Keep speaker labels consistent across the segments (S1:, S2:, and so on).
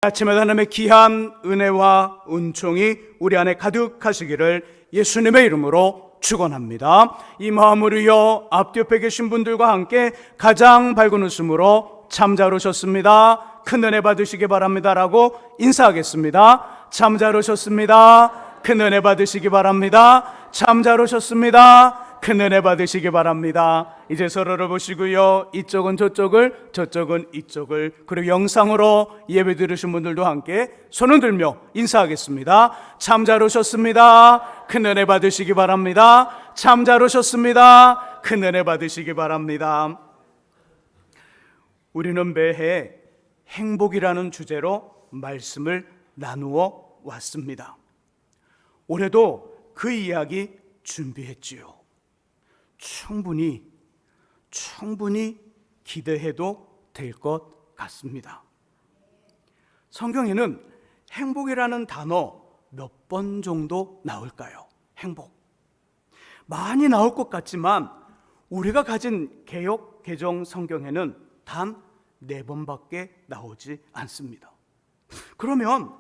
S1: 아침에 하나님의 귀한 은혜와 은총이 우리 안에 가득하시기를 예수님의 이름으로 축원합니다. 이 마음으로요, 앞뒤 옆에 계신 분들과 함께 가장 밝은 웃음으로 참 잘 오셨습니다, 큰 은혜 받으시기 바랍니다라고 인사하겠습니다. 참 잘 오셨습니다, 큰 은혜 받으시기 바랍니다. 참 잘 오셨습니다, 큰 은혜 받으시기 바랍니다. 이제 서로를 보시고요, 이쪽은 저쪽을, 저쪽은 이쪽을, 그리고 영상으로 예배 들으신 분들도 함께 손을 들며 인사하겠습니다. 참 잘 오셨습니다, 큰 은혜 받으시기 바랍니다. 참 잘 오셨습니다, 큰 은혜 받으시기 바랍니다. 우리는 매해 행복이라는 주제로 말씀을 나누어 왔습니다. 올해도 그 이야기 준비했지요. 충분히 기대해도 될 것 같습니다. 성경에는 행복이라는 단어 몇 번 정도 나올까요? 행복. 많이 나올 것 같지만 우리가 가진 개역 개정 성경에는 단 4번밖에 나오지 않습니다. 그러면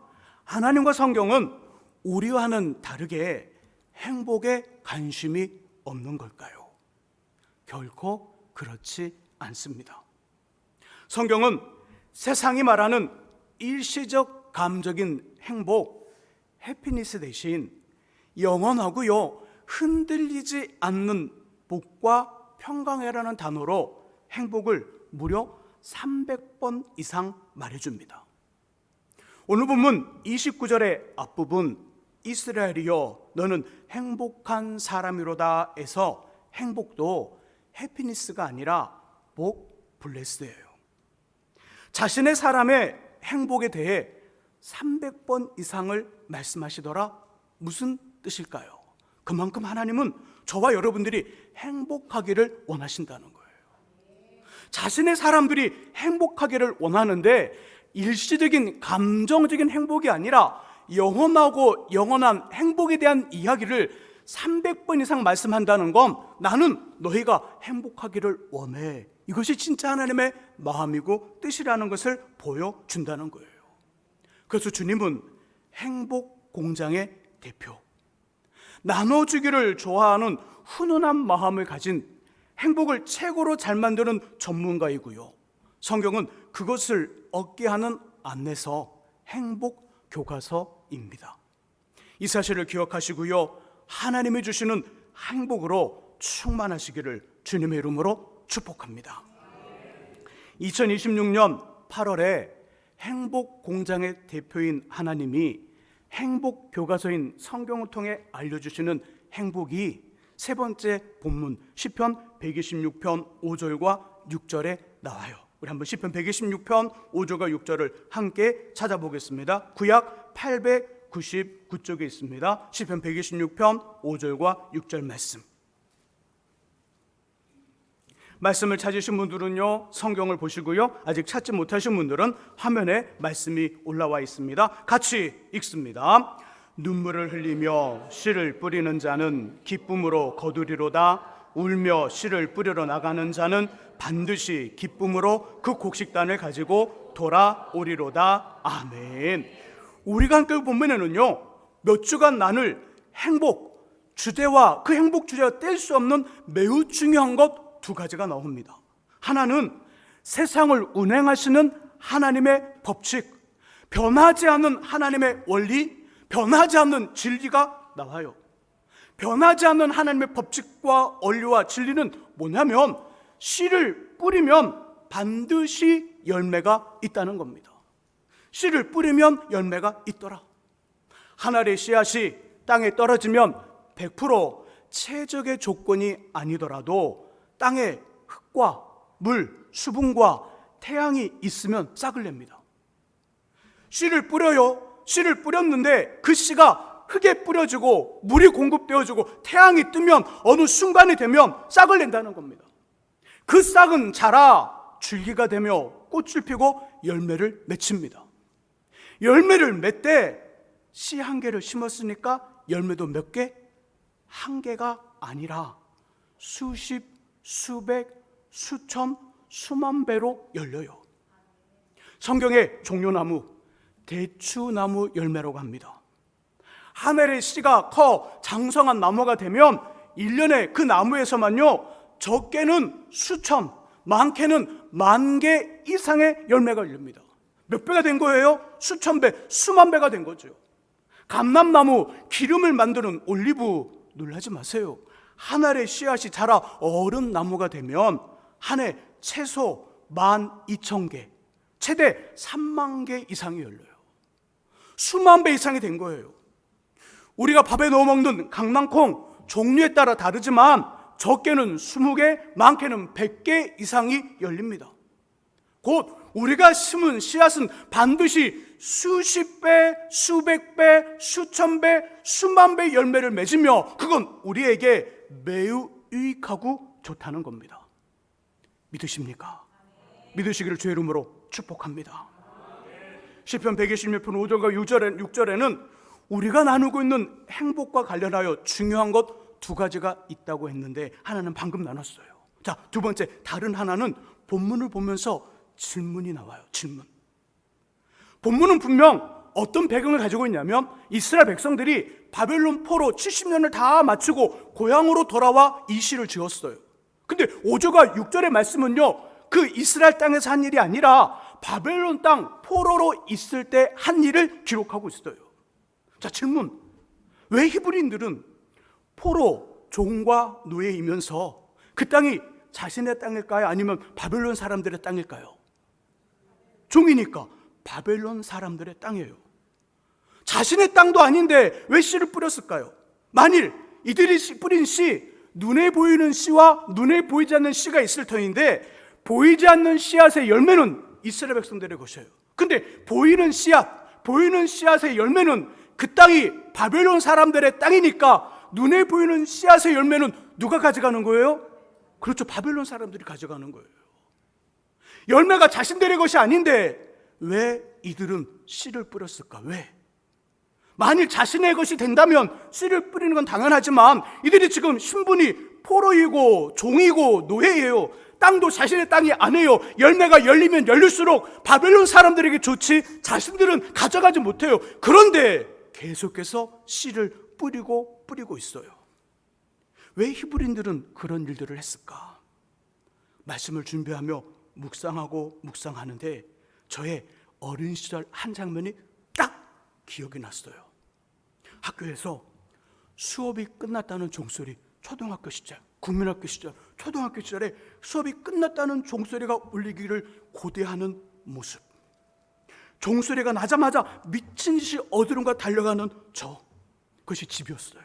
S1: 하나님과 성경은 우리와는 다르게 행복에 관심이 없는 걸까요? 결코 그렇지 않습니다. 성경은 세상이 말하는 일시적 감적인 행복, 해피니스 대신 영원하고요, 흔들리지 않는 복과 평강이라는 단어로 행복을 무려 300번 이상 말해줍니다. 오늘 본문 29절의 앞부분, 이스라엘이여 너는 행복한 사람이로다 에서 행복도 해피니스가 아니라 복, 블레스예요. 자신의 사람의 행복에 대해 300번 이상을 말씀하시더라. 무슨 뜻일까요? 그만큼 하나님은 저와 여러분들이 행복하기를 원하신다는 거예요. 자신의 사람들이 행복하기를 원하는데 일시적인 감정적인 행복이 아니라 영원하고 영원한 행복에 대한 이야기를 300번 이상 말씀한다는 건 나는 너희가 행복하기를 원해, 이것이 진짜 하나님의 마음이고 뜻이라는 것을 보여준다는 거예요. 그래서 주님은 행복 공장의 대표, 나눠주기를 좋아하는 훈훈한 마음을 가진 행복을 최고로 잘 만드는 전문가이고요, 성경은 그것을 얻게 하는 안내서, 행복 교과서입니다. 이 사실을 기억하시고요, 하나님이 주시는 행복으로 충만하시기를 주님의 이름으로 축복합니다. 2026년 8월에 행복 공장의 대표인 하나님이 행복 교과서인 성경을 통해 알려주시는 행복이 세 번째 본문 시편 126편 5절과 6절에 나와요. 우리 한번 시편 126편 5절과 6절을 함께 찾아보겠습니다. 구약 899쪽에 있습니다. 시편 126편 5절과 6절 말씀을 찾으신 분들은요, 성경을 보시고요, 아직 찾지 못하신 분들은 화면에 말씀이 올라와 있습니다. 같이 읽습니다. 눈물을 흘리며 씨를 뿌리는 자는 기쁨으로 거두리로다. 울며 씨를 뿌리러 나가는 자는 반드시 기쁨으로 그 곡식단을 가지고 돌아오리로다. 아멘. 우리가 함께 본문에는요, 몇 주간 나눌 행복 주제와 그 행복 주제와 뗄 수 없는 매우 중요한 것 2가지가 나옵니다. 하나는 세상을 운행하시는 하나님의 법칙, 변하지 않는 하나님의 원리, 변하지 않는 진리가 나와요. 변하지 않는 하나님의 법칙과 원리와 진리는 뭐냐면 씨를 뿌리면 반드시 열매가 있다는 겁니다. 씨를 뿌리면 열매가 있더라. 하늘의 씨앗이 땅에 떨어지면 100% 최적의 조건이 아니더라도 땅에 흙과 물, 수분과 태양이 있으면 싹을 냅니다. 씨를 뿌려요. 씨를 뿌렸는데 그 씨가 흙에 뿌려지고 물이 공급되어지고 태양이 뜨면 어느 순간이 되면 싹을 낸다는 겁니다. 그 싹은 자라 줄기가 되며 꽃을 피고 열매를 맺힙니다. 열매를 맺되 씨 1개를 심었으니까 열매도 몇 개? 1개가 아니라 수십, 수백, 수천, 수만 배로 열려요. 성경의 종려나무, 대추나무 열매라고 합니다. 하늘의 씨가 커 장성한 나무가 되면 1년에 그 나무에서만요, 적게는 수천, 많게는 10,000개 이상의 열매가 열립니다. 몇 배가 된 거예요? 수천 배, 수만 배가 된 거죠. 감람나무, 기름을 만드는 올리브, 놀라지 마세요. 한 알의 씨앗이 자라 어른 나무가 되면 한 해 최소 12,000개, 최대 30,000개 이상이 열려요. 수만 배 이상이 된 거예요. 우리가 밥에 넣어 먹는 강낭콩, 종류에 따라 다르지만 적게는 20개, 많게는 100개 이상이 열립니다. 곧 우리가 심은 씨앗은 반드시 수십 배, 수백 배, 수천 배, 수만 배 열매를 맺으며 그건 우리에게 매우 유익하고 좋다는 겁니다. 믿으십니까? 믿으시기를 주의 이름으로 축복합니다. 시편 126편 5절과 6절에는 우리가 나누고 있는 행복과 관련하여 중요한 것 두 가지가 있다고 했는데 하나는 방금 나눴어요. 자, 두 번째, 다른 하나는 본문을 보면서 질문이 나와요. 질문. 본문은 분명 어떤 배경을 가지고 있냐면 이스라엘 백성들이 바벨론 포로 70년을 다 마치고 고향으로 돌아와 이 시를 지었어요. 근데 5절과 6절의 말씀은요, 그 이스라엘 땅에서 한 일이 아니라 바벨론 땅 포로로 있을 때 한 일을 기록하고 있어요. 자, 질문. 왜 히브리인들은 포로, 종과 노예이면서 그 땅이 자신의 땅일까요? 아니면 바벨론 사람들의 땅일까요? 종이니까 바벨론 사람들의 땅이에요. 자신의 땅도 아닌데 왜 씨를 뿌렸을까요? 만일 이들이 뿌린 씨, 눈에 보이는 씨와 눈에 보이지 않는 씨가 있을 터인데 보이지 않는 씨앗의 열매는 이스라엘 백성들의 것이에요. 근데 보이는 씨앗의 열매는 그 땅이 바벨론 사람들의 땅이니까 눈에 보이는 씨앗의 열매는 누가 가져가는 거예요? 그렇죠, 바벨론 사람들이 가져가는 거예요. 열매가 자신들의 것이 아닌데 왜 이들은 씨를 뿌렸을까? 왜? 만일 자신의 것이 된다면 씨를 뿌리는 건 당연하지만 이들이 지금 신분이 포로이고 종이고 노예예요. 땅도 자신의 땅이 아니에요. 열매가 열리면 열릴수록 바벨론 사람들에게 좋지 자신들은 가져가지 못해요. 그런데 계속해서 씨를 뿌리고 있어요. 왜 히브리인들은 그런 일들을 했을까? 말씀을 준비하며 묵상하는데 저의 어린 시절 한 장면이 딱 기억이 났어요. 학교에서 수업이 끝났다는 종소리, 초등학교 시절, 국민학교 시절, 초등학교 시절에 수업이 끝났다는 종소리가 울리기를 고대하는 모습. 종소리가 나자마자 미친 듯이 어디론가 달려가는 그것이 집이었어요.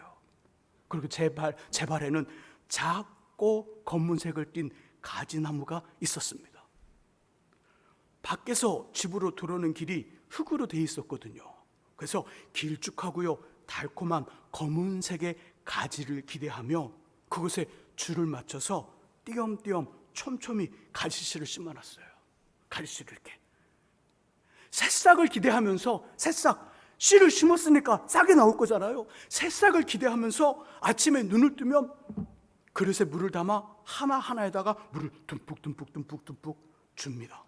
S1: 그리고 제 발에는 작고 검은색을 띤 가지나무가 있었습니다. 밖에서 집으로 들어오는 길이 흙으로 돼 있었거든요. 그래서 길쭉하고요, 달콤한 검은색의 가지를 기대하며 그곳에 줄을 맞춰서 띄엄띄엄 촘촘히 가지씨를 심어놨어요. 가지씨를 이렇게 새싹을 기대하면서 씨를 심었으니까 싹이 나올 거잖아요. 새싹을 기대하면서 아침에 눈을 뜨면 그릇에 물을 담아 하나하나에다가 물을 듬뿍 줍니다.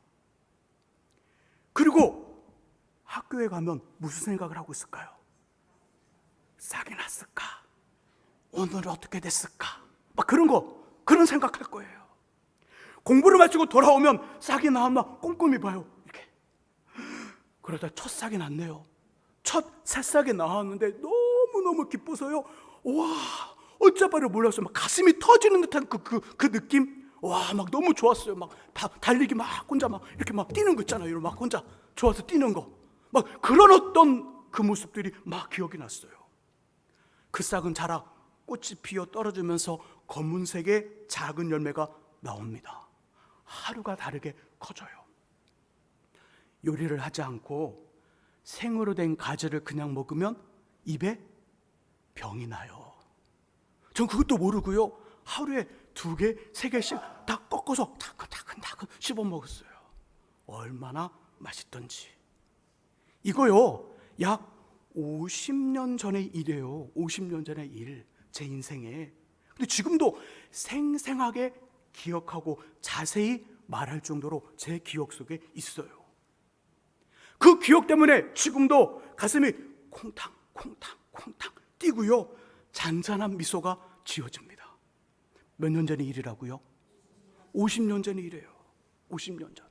S1: 그리고 학교에 가면 무슨 생각을 하고 있을까요? 싹이 났을까? 오늘 어떻게 됐을까? 막 그런 생각할 거예요. 공부를 마치고 돌아오면 싹이 나왔나 꼼꼼히 봐요. 이렇게. 그러다 첫 싹이 났네요. 첫 새싹이 나왔는데 너무너무 기뻐서요. 와, 어쩌바를 몰랐어요. 막 가슴이 터지는 듯한 그 느낌. 와, 막 너무 좋았어요. 막 달리기 막 혼자 막 이렇게 막 뛰는 거 있잖아요. 막 혼자 좋아서 뛰는 거. 막 그런 어떤 그 모습들이 막 기억이 났어요. 그 싹은 자라 꽃이 피어 떨어지면서 검은색의 작은 열매가 나옵니다. 하루가 다르게 커져요. 요리를 하지 않고 생으로 된 가지를 그냥 먹으면 입에 병이 나요. 전 그것도 모르고요, 하루에 2개, 3개씩 다 꺾어서 다큰 씹어 먹었어요. 얼마나 맛있던지. 이거요, 약 50년 전의 일이에요. 50년 전의 일, 제 인생에. 근데 지금도 생생하게 기억하고 자세히 말할 정도로 제 기억 속에 있어요. 그 기억 때문에 지금도 가슴이 콩탕 콩탕 콩탕 뛰고요, 잔잔한 미소가 지어집니다. 몇 년 전의 일이라고요? 50년 전의 일이에요. 50년 전.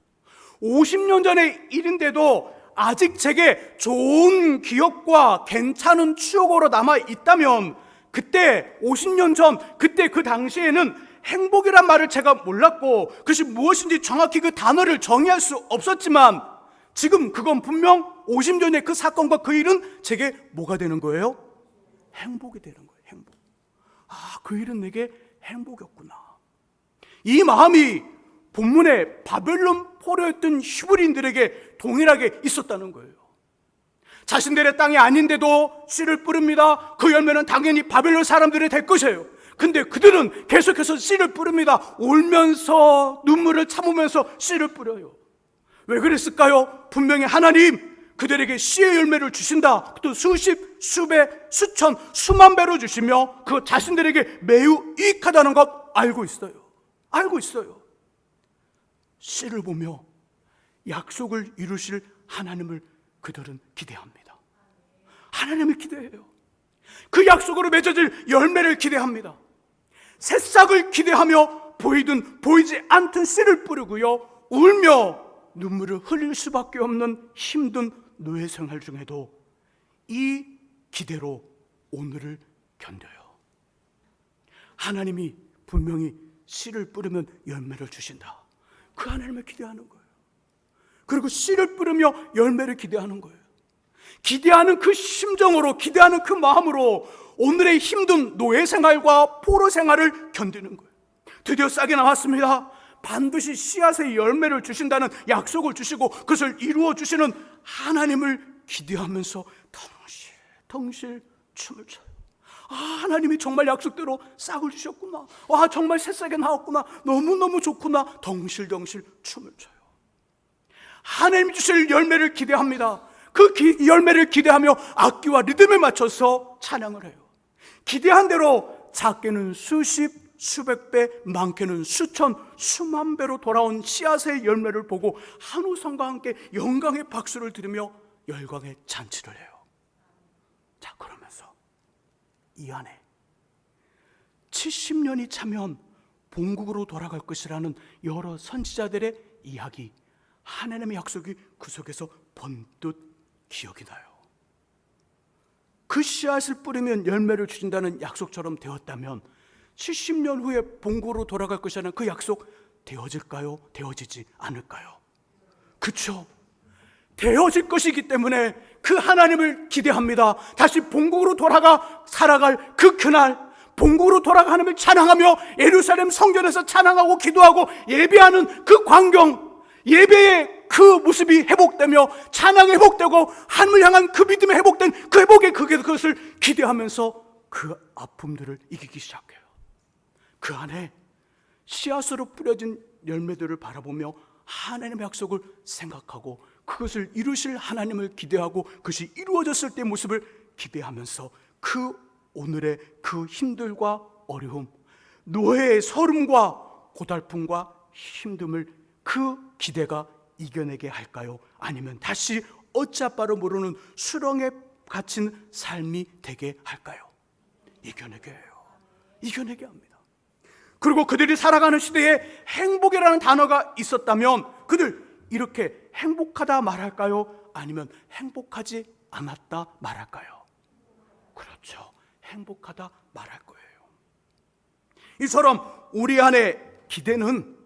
S1: 50년 전의 일인데도 아직 제게 좋은 기억과 괜찮은 추억으로 남아 있다면, 그때 50년 전, 그때 그 당시에는 행복이란 말을 제가 몰랐고 그것이 무엇인지 정확히 그 단어를 정의할 수 없었지만, 지금 그건 분명 50년 전의 그 사건과 그 일은 제게 뭐가 되는 거예요? 행복이 되는 거예요. 행복. 아, 그 일은 내게 행복이었구나. 이 마음이 본문의 바벨론 포로였던 히브리인들에게 동일하게 있었다는 거예요. 자신들의 땅이 아닌데도 씨를 뿌립니다. 그 열매는 당연히 바벨론 사람들이 될 것이에요. 근데 그들은 계속해서 씨를 뿌립니다. 울면서 눈물을 참으면서 씨를 뿌려요. 왜 그랬을까요? 분명히 하나님 그들에게 씨의 열매를 주신다. 또 수십, 수배, 수천, 수만 배로 주시며 그 자신들에게 매우 유익하다는 것 알고 있어요. 알고 있어요. 씨를 보며 약속을 이루실 하나님을 그들은 기대합니다. 하나님을 기대해요. 그 약속으로 맺어질 열매를 기대합니다. 새싹을 기대하며 보이든 보이지 않든 씨를 뿌리고요, 울며 눈물을 흘릴 수밖에 없는 힘든 노예 생활 중에도 이 기대로 오늘을 견뎌요. 하나님이 분명히 씨를 뿌리면 열매를 주신다. 그 하나님을 기대하는 거예요. 그리고 씨를 뿌리며 열매를 기대하는 거예요. 기대하는 그 심정으로, 기대하는 그 마음으로 오늘의 힘든 노예 생활과 포로 생활을 견디는 거예요. 드디어 싹이 나왔습니다. 반드시 씨앗의 열매를 주신다는 약속을 주시고 그것을 이루어 주시는 하나님을 기대하면서 덩실덩실 춤을 춰요. 아, 하나님이 정말 약속대로 싹을 주셨구나. 와, 정말 새싹이 나왔구나. 너무너무 좋구나. 덩실덩실 춤을 춰요. 하나님이 주실 열매를 기대합니다. 그 열매를 기대하며 악기와 리듬에 맞춰서 찬양을 해요. 기대한 대로 작게는 수십, 수백 배, 많게는 수천, 수만 배로 돌아온 씨앗의 열매를 보고 한우성과 함께 영광의 박수를 들으며 열광의 잔치를 해요. 자, 그러면서 이 안에 70년이 차면 본국으로 돌아갈 것이라는 여러 선지자들의 이야기, 하나님의 약속이 그 속에서 번뜩 기억이 나요. 그 씨앗을 뿌리면 열매를 주신다는 약속처럼 되었다면 70년 후에 본국으로 돌아갈 것이라는 그 약속 되어질까요? 되어지지 않을까요? 그렇죠. 되어질 것이기 때문에 그 하나님을 기대합니다. 다시 본국으로 돌아가 살아갈 그 그날, 본국으로 돌아가 하나님을 찬양하며 예루살렘 성전에서 찬양하고 기도하고 예배하는 그 광경, 예배의 그 모습이 회복되며 찬양이 회복되고 하늘을 향한 그 믿음이 회복된 그 회복의 그것을 기대하면서 그 아픔들을 이기기 시작해요. 그 안에 씨앗으로 뿌려진 열매들을 바라보며 하나님의 약속을 생각하고 그것을 이루실 하나님을 기대하고 그것이 이루어졌을 때의 모습을 기대하면서 그 오늘의 그 힘들과 어려움, 노예의 서름과 고달픔과 힘듦을 그 기대가 이겨내게 할까요? 아니면 다시 어찌아빠로 모르는 수렁에 갇힌 삶이 되게 할까요? 이겨내게 해요. 이겨내게 합니다. 그리고 그들이 살아가는 시대에 행복이라는 단어가 있었다면 그들 이렇게 행복하다 말할까요? 아니면 행복하지 않았다 말할까요? 그렇죠. 행복하다 말할 거예요. 이처럼 우리 안에 기대는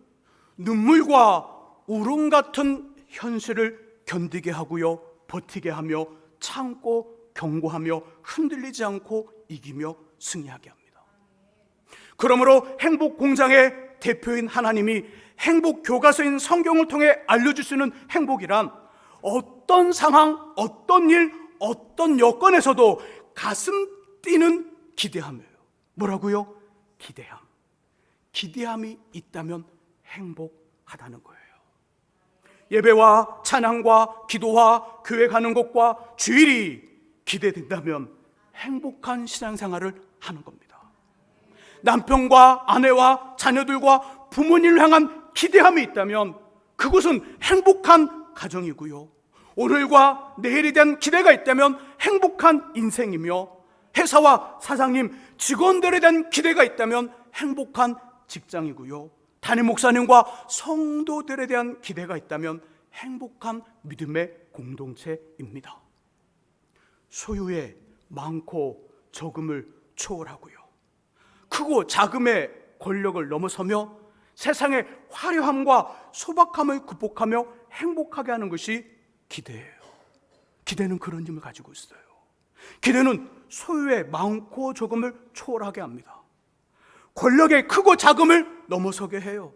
S1: 눈물과 울음 같은 현실을 견디게 하고요, 버티게 하며 참고 경고하며 흔들리지 않고 이기며 승리하게 합니다. 그러므로 행복 공장의 대표인 하나님이 행복 교과서인 성경을 통해 알려주시는 행복이란 어떤 상황, 어떤 일, 어떤 여건에서도 가슴 뛰는 기대함이에요. 뭐라고요? 기대함. 기대함이 있다면 행복하다는 거예요. 예배와 찬양과 기도와 교회 가는 것과 주일이 기대된다면 행복한 신앙생활을 하는 겁니다. 남편과 아내와 자녀들과 부모님을 향한 기대함이 있다면 그것은 행복한 가정이고요, 오늘과 내일에 대한 기대가 있다면 행복한 인생이며, 회사와 사장님, 직원들에 대한 기대가 있다면 행복한 직장이고요, 담임 목사님과 성도들에 대한 기대가 있다면 행복한 믿음의 공동체입니다. 소유의 많고 적음을 초월하고요, 크고 작음의 권력을 넘어서며 세상의 화려함과 소박함을 극복하며 행복하게 하는 것이 기대예요. 기대는 그런 힘을 가지고 있어요. 기대는 소유의 많고 적음을 초월하게 합니다. 권력의 크고 작음을 넘어서게 해요.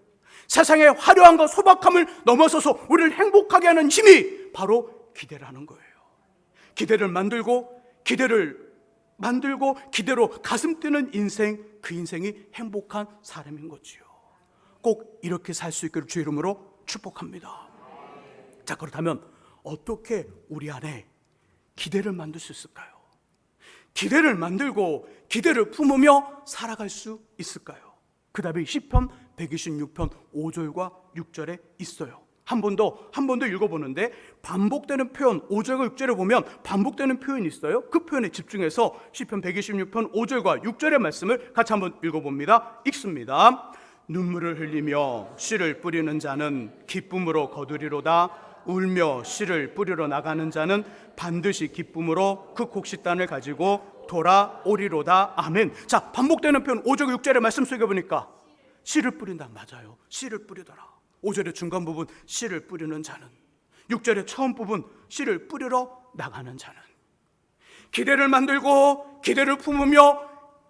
S1: 세상의 화려함과 소박함을 넘어서서 우리를 행복하게 하는 힘이 바로 기대라는 거예요. 기대를 만들고 기대로 가슴 뛰는 인생, 그 인생이 행복한 사람인 거지요. 꼭 이렇게 살 수 있기를 주 이름으로 축복합니다. 자, 그렇다면 어떻게 우리 안에 기대를 만들 수 있을까요? 기대를 만들고 기대를 품으며 살아갈 수 있을까요? 그 답이 시편 126편 5절과 6절에 있어요. 한 번 더 읽어보는데 반복되는 표현, 5절과 6절에 보면 반복되는 표현이 있어요. 그 표현에 집중해서 시편 126편 5절과 6절의 말씀을 같이 한번 읽어봅니다. 읽습니다. 눈물을 흘리며 씨를 뿌리는 자는 기쁨으로 거두리로다. 울며 씨를 뿌리러 나가는 자는 반드시 기쁨으로 그 곡식단을 가지고 돌아오리로다. 아멘. 자, 반복되는 표현 5절 6절의 말씀 속에 보니까 씨를 뿌린다. 맞아요. 씨를 뿌리더라. 5절의 중간 부분 씨를 뿌리는 자는, 6절의 처음 부분 씨를 뿌리러 나가는 자는, 기대를 만들고 기대를 품으며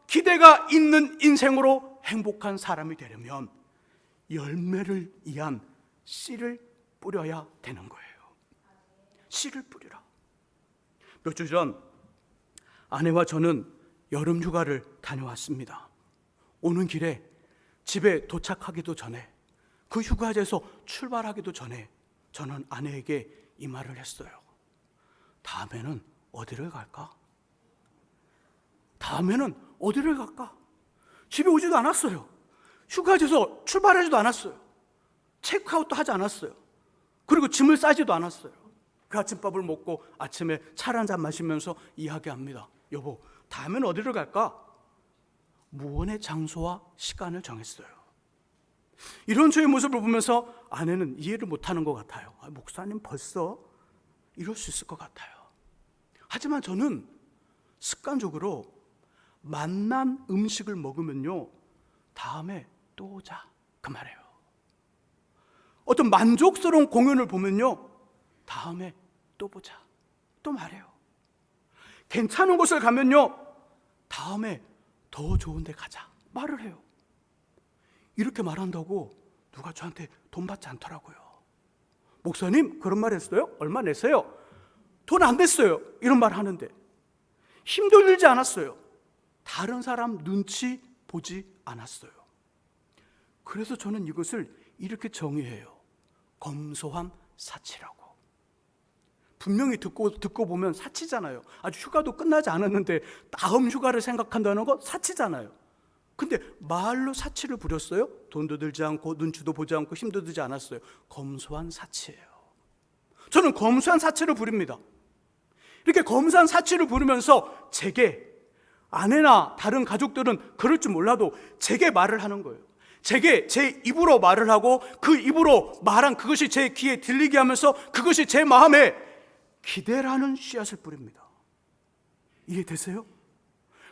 S1: 기대가 있는 인생으로 행복한 사람이 되려면 열매를 위한 씨를 뿌려야 되는 거예요. 씨를 뿌리라. 몇 주 전 아내와 저는 여름 휴가를 다녀왔습니다. 오는 길에 집에 도착하기도 전에, 그 휴가지에서 출발하기도 전에 저는 아내에게 이 말을 했어요. 다음에는 어디를 갈까? 다음에는 어디를 갈까? 집에 오지도 않았어요. 휴가지에서 출발하지도 않았어요. 체크아웃도 하지 않았어요. 그리고 짐을 싸지도 않았어요. 그 아침밥을 먹고 아침에 차 한 잔 마시면서 이야기합니다. 여보, 다음에는 어디를 갈까? 무언의 장소와 시간을 정했어요. 이런 저의 모습을 보면서 아내는 이해를 못하는 것 같아요. 목사님 벌써 이럴 수 있을 것 같아요. 하지만 저는 습관적으로 맛난 음식을 먹으면요, 다음에 또 오자 그 말이에요. 어떤 만족스러운 공연을 보면요, 다음에 또 보자 또 말해요. 괜찮은 곳을 가면요, 다음에 더 좋은 데 가자 말을 해요. 이렇게 말한다고 누가 저한테 돈 받지 않더라고요. 목사님 그런 말 했어요? 얼마 냈어요? 돈 안 냈어요. 이런 말 하는데 힘들지 않았어요. 다른 사람 눈치 보지 않았어요. 그래서 저는 이것을 이렇게 정의해요. 검소한 사치라고. 분명히 듣고 보면 사치잖아요. 아주 휴가도 끝나지 않았는데 다음 휴가를 생각한다는 거 사치잖아요. 근데 말로 사치를 부렸어요? 돈도 들지 않고 눈치도 보지 않고 힘도 들지 않았어요. 검소한 사치예요. 저는 검소한 사치를 부립니다. 이렇게 검소한 사치를 부르면서 제게, 아내나 다른 가족들은 그럴 줄 몰라도 제게 말을 하는 거예요. 제게 제 입으로 말을 하고 그 입으로 말한 그것이 제 귀에 들리게 하면서 그것이 제 마음에 기대라는 씨앗을 뿌립니다. 이해되세요?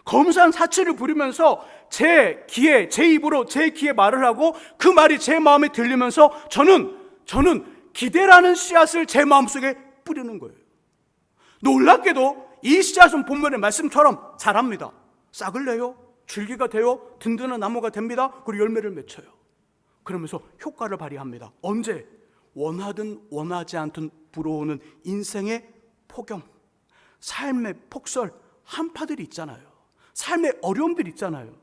S1: 검소한 사치를 부리면서 제 귀에, 제 입으로 제 귀에 말을 하고 그 말이 제 마음에 들리면서 저는 기대라는 씨앗을 제 마음속에 뿌리는 거예요. 놀랍게도 이 씨앗은 본문의 말씀처럼 자랍니다. 싹을 내요, 줄기가 되어 든든한 나무가 됩니다. 그리고 열매를 맺혀요. 그러면서 효과를 발휘합니다. 언제? 원하든 원하지 않든 불어오는 인생의 폭염, 삶의 폭설, 한파들이 있잖아요. 삶의 어려움들이 있잖아요.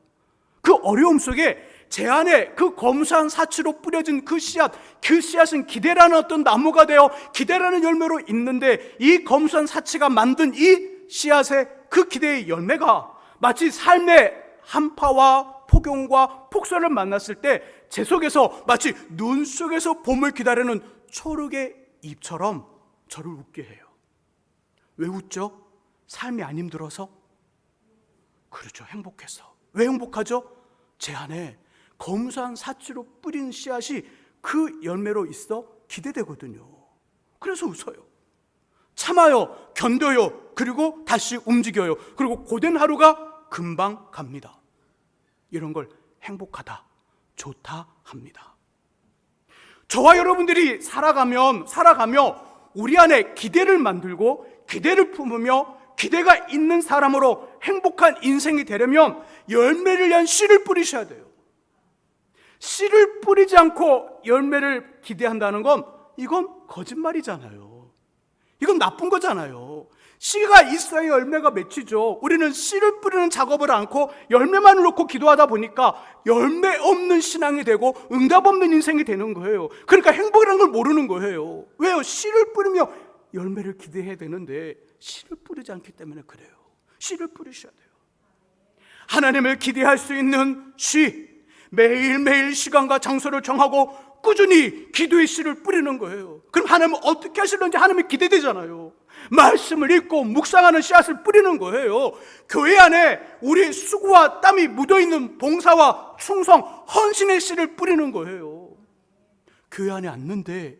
S1: 그 어려움 속에 제 안에 그 검소한 사치로 뿌려진 그 씨앗은 기대라는 어떤 나무가 되어 기대라는 열매로 있는데, 이 검소한 사치가 만든 이 씨앗의 그 기대의 열매가 마치 삶의 한파와 폭염과 폭설을 만났을 때 제 속에서 마치 눈 속에서 봄을 기다리는 초록의 잎처럼 저를 웃게 해요. 왜 웃죠? 삶이 안 힘들어서? 그렇죠. 행복해서. 왜 행복하죠? 제 안에 검소한 사치로 뿌린 씨앗이 그 열매로 있어 기대되거든요. 그래서 웃어요. 참아요. 견뎌요. 그리고 다시 움직여요. 그리고 고된 하루가 금방 갑니다. 이런 걸 행복하다, 좋다 합니다. 저와 여러분들이 살아가며 우리 안에 기대를 만들고 기대를 품으며 기대가 있는 사람으로 행복한 인생이 되려면 열매를 위한 씨를 뿌리셔야 돼요. 씨를 뿌리지 않고 열매를 기대한다는 건 이건 거짓말이잖아요. 이건 나쁜 거잖아요. 씨가 있어야 열매가 맺히죠. 우리는 씨를 뿌리는 작업을 않고 열매만을 놓고 기도하다 보니까 열매 없는 신앙이 되고 응답 없는 인생이 되는 거예요. 그러니까 행복이라는 걸 모르는 거예요. 왜요? 씨를 뿌리며 열매를 기대해야 되는데 씨를 뿌리지 않기 때문에 그래요. 씨를 뿌리셔야 돼요. 하나님을 기대할 수 있는 씨, 매일매일 시간과 장소를 정하고 꾸준히 기도의 씨를 뿌리는 거예요. 그럼 하나님은 어떻게 하실는지 하나님이 기대되잖아요. 말씀을 읽고 묵상하는 씨앗을 뿌리는 거예요. 교회 안에 우리 수고와 땀이 묻어있는 봉사와 충성, 헌신의 씨를 뿌리는 거예요. 교회 안에 왔는데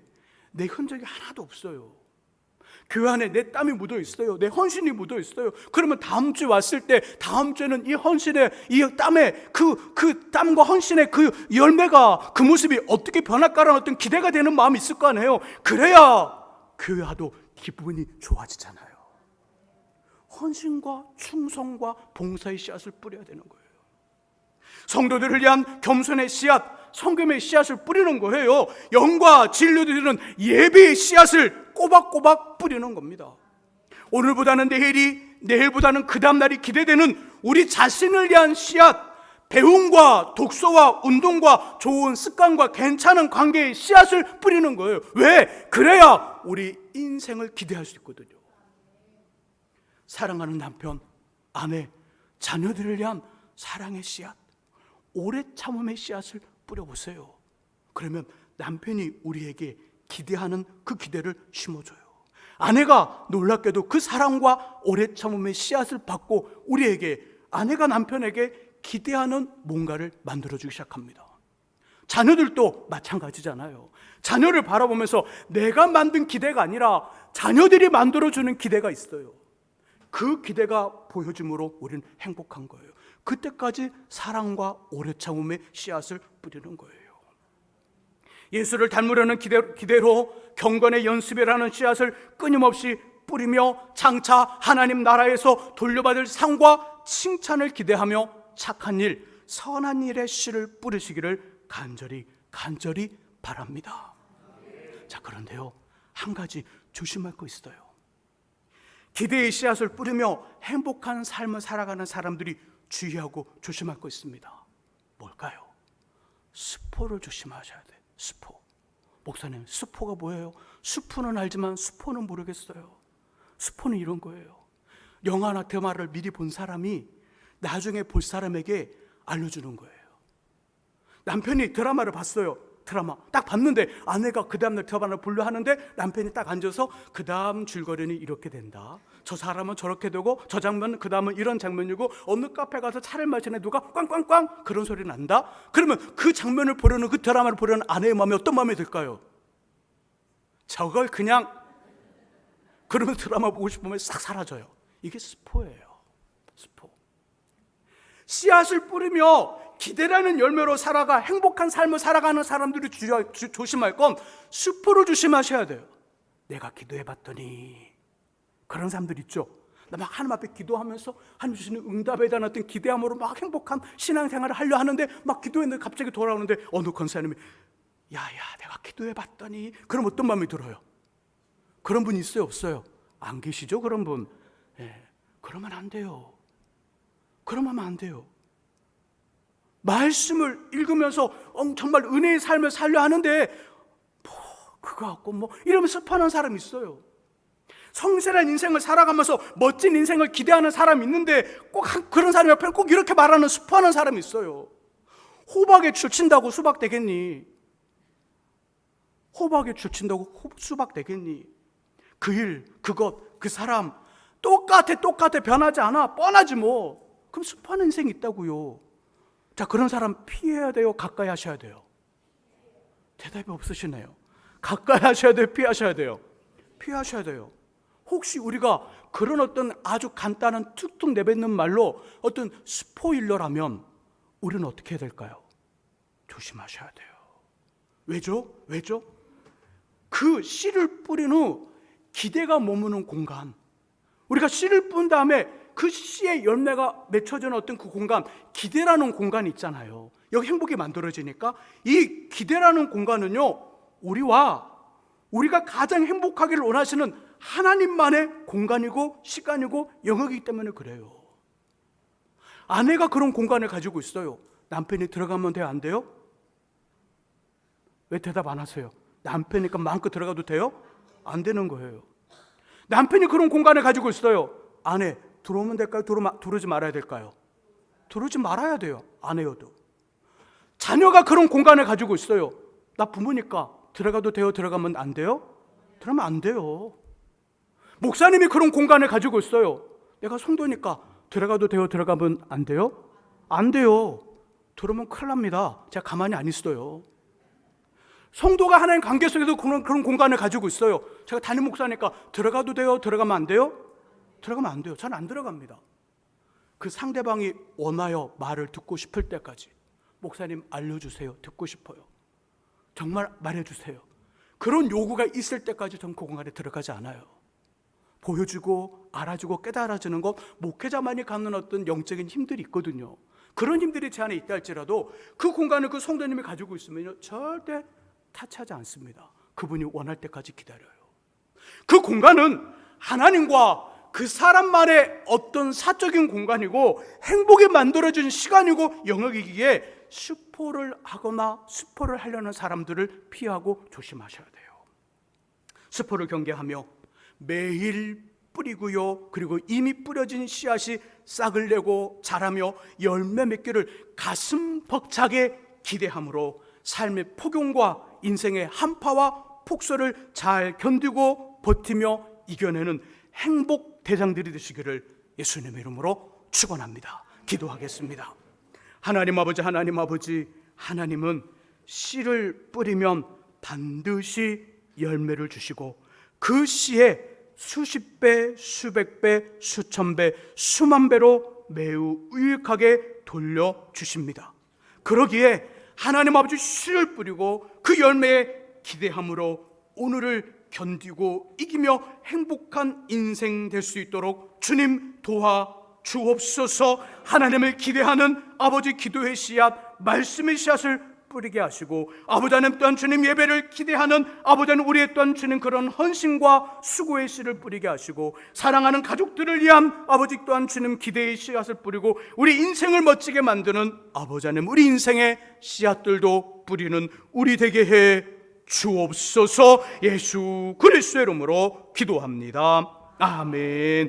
S1: 내 흔적이 하나도 없어요. 교회 안에 내 땀이 묻어 있어요. 내 헌신이 묻어 있어요. 그러면 다음 주에 왔을 때 다음 주에는 이 헌신의 이 땀의 그 땀과 헌신의 그 열매가 그 모습이 어떻게 변할까라는 어떤 기대가 되는 마음이 있을 거 아니에요. 그래야 교회와도 기분이 좋아지잖아요. 헌신과 충성과 봉사의 씨앗을 뿌려야 되는 거예요. 성도들을 위한 겸손의 씨앗, 성금의 씨앗을 뿌리는 거예요. 영과 진리를 드리는 예배의 씨앗을 꼬박꼬박 뿌리는 겁니다. 오늘보다는 내일이, 내일보다는 그 다음날이 기대되는 우리 자신을 위한 씨앗, 배움과 독서와 운동과 좋은 습관과 괜찮은 관계의 씨앗을 뿌리는 거예요. 왜? 그래야 우리 인생을 기대할 수 있거든요. 사랑하는 남편, 아내, 자녀들을 위한 사랑의 씨앗, 오래 참음의 씨앗을 뿌려보세요. 그러면 남편이 우리에게 기대하는 그 기대를 심어줘요. 아내가 놀랍게도 그 사랑과 오래 참음의 씨앗을 받고 우리에게, 아내가 남편에게 기대하는 뭔가를 만들어주기 시작합니다. 자녀들도 마찬가지잖아요. 자녀를 바라보면서 내가 만든 기대가 아니라 자녀들이 만들어주는 기대가 있어요. 그 기대가 보여줌으로 우리는 행복한 거예요. 그때까지 사랑과 오래 참음의 씨앗을 뿌리는 거예요. 예수를 닮으려는 기대로 경건의 연습이라는 씨앗을 끊임없이 뿌리며 장차 하나님 나라에서 돌려받을 상과 칭찬을 기대하며 착한 일, 선한 일의 씨를 뿌리시기를 간절히 바랍니다. 자, 그런데요, 한 가지 조심할 거 있어요. 기대의 씨앗을 뿌리며 행복한 삶을 살아가는 사람들이 주의하고 조심할 거 있습니다. 뭘까요? 스포를 조심하셔야 돼요. 스포. 목사님, 스포가 뭐예요? 스포는 알지만 스포는 모르겠어요. 스포는 이런 거예요. 영화나 드라마를 미리 본 사람이 나중에 볼 사람에게 알려주는 거예요. 남편이 드라마를 봤어요. 드라마 딱 봤는데 아내가 그 다음날 드라마를 보려 하는데 남편이 딱 앉아서 그 다음 줄거리는 이렇게 된다, 저 사람은 저렇게 되고 저 장면은 그 다음은 이런 장면이고 어느 카페 가서 차를 마시는 누가 꽝꽝꽝 그런 소리 난다. 그러면 그 장면을 보려는, 그 드라마를 보려는 아내의 마음이 어떤 마음이 들까요? 저걸 그냥, 그러면 드라마 보고 싶으면 싹 사라져요. 이게 스포예요. 스포. 씨앗을 뿌리며 기대라는 열매로 살아가 행복한 삶을 살아가는 사람들이 조심할 건 스포를 조심하셔야 돼요. 내가 기도해봤더니, 그런 사람들 있죠. 나 막 하나님 앞에 기도하면서 하나님 주시는 응답에 대한 어떤 기대함으로 막 행복한 신앙생활을 하려 하는데 막 기도했는데 갑자기 돌아오는데 어느 권사님이 야야 내가 기도해봤더니, 그럼 어떤 마음이 들어요? 그런 분 있어요, 없어요? 안 계시죠, 그런 분? 예, 그러면 안 돼요. 그러면 안 돼요. 말씀을 읽으면서 정말 은혜의 삶을 살려 하는데 그거 갖고 이러면서 습하는 사람이 있어요. 성실한 인생을 살아가면서 멋진 인생을 기대하는 사람이 있는데 꼭 그런 사람 옆에 꼭 이렇게 말하는 습하는 사람이 있어요. 호박에 줄친다고 수박 되겠니? 호박에 줄친다고 수박 되겠니? 그 일, 그것, 그 사람 똑같아 변하지 않아. 뻔하지 뭐. 그럼 습한 인생이 있다고요. 자, 그런 사람 피해야 돼요? 가까이 하셔야 돼요? 대답이 없으시네요. 가까이 하셔야 돼요? 피하셔야 돼요? 피하셔야 돼요. 혹시 우리가 그런 어떤 아주 간단한 툭툭 내뱉는 말로 어떤 스포일러라면 우리는 어떻게 해야 될까요? 조심하셔야 돼요. 왜죠? 그 씨를 뿌린 후 기대가 머무는 공간, 우리가 씨를 뿌린 다음에 그 씨의 열매가 맺혀지는 어떤 그 공간, 기대라는 공간이 있잖아요. 여기 행복이 만들어지니까 이 기대라는 공간은요, 우리가 가장 행복하기를 원하시는 하나님만의 공간이고 시간이고 영역이기 때문에 그래요. 아내가 그런 공간을 가지고 있어요. 남편이 들어가면 돼요? 안 돼요? 왜 대답 안 하세요? 남편이니까 마음껏 들어가도 돼요? 안 되는 거예요. 남편이 그런 공간을 가지고 있어요. 아내 들어오면 될까요? 들어오지 말아야 될까요? 들어오지 말아야 돼요. 아내여도. 자녀가 그런 공간을 가지고 있어요. 나 부모니까 들어가도 돼요? 들어가면 안 돼요? 들어가면 안 돼요. 목사님이 그런 공간을 가지고 있어요. 내가 성도니까 들어가도 돼요? 들어가면 안 돼요? 안 돼요. 들어오면 큰일 납니다. 제가 가만히 안 있어요. 성도가 하나님 관계 속에서 그런 공간을 가지고 있어요. 제가 담임 목사니까 들어가도 돼요? 들어가면 안 돼요? 들어가면 안 돼요. 잘 안 들어갑니다. 그 상대방이 원하여 말을 듣고 싶을 때까지 목사님 알려주세요. 듣고 싶어요. 정말 말해주세요. 그런 요구가 있을 때까지 전 그 공간에 들어가지 않아요. 보여주고 알아주고 깨달아주는 것, 목회자만이 갖는 어떤 영적인 힘들이 있거든요. 그런 힘들이 제 안에 있다 할지라도 그 공간을 그 성도님이 가지고 있으면 절대 타치하지 않습니다. 그분이 원할 때까지 기다려요. 그 공간은 하나님과 그 사람만의 어떤 사적인 공간이고 행복에 만들어준 시간이고 영역이기에 스포를 하거나 스포를 하려는 사람들을 피하고 조심하셔야 돼요. 스포를 경계하며 매일 뿌리고요, 그리고 이미 뿌려진 씨앗이 싹을 내고 자라며 열매 맺기를 가슴 벅차게 기대함으로 삶의 폭용과 인생의 한파와 폭설을 잘 견디고 버티며 이겨내는 행복 대장들이 되시기를 예수님의 이름으로 축원합니다. 기도하겠습니다. 하나님 아버지, 하나님은 씨를 뿌리면 반드시 열매를 주시고 그 씨에 수십 배, 수백 배, 수천 배, 수만 배로 매우 유익하게 돌려주십니다. 그러기에 하나님 아버지 씨를 뿌리고 그 열매에 기대함으로 오늘을 견디고 이기며 행복한 인생 될 수 있도록 주님 도와주옵소서. 하나님을 기대하는 아버지 기도의 씨앗, 말씀의 씨앗을 뿌리게 하시고 아버지 하나님 또한 주님 예배를 기대하는 아버지 하나님 우리의 또한 주님 그런 헌신과 수고의 씨를 뿌리게 하시고 사랑하는 가족들을 위한 아버지 또한 주님 기대의 씨앗을 뿌리고 우리 인생을 멋지게 만드는 아버지 하나님 우리 인생의 씨앗들도 뿌리는 우리 되게 해 주옵소서. 예수 그리스도의 이름으로 기도합니다. 아멘.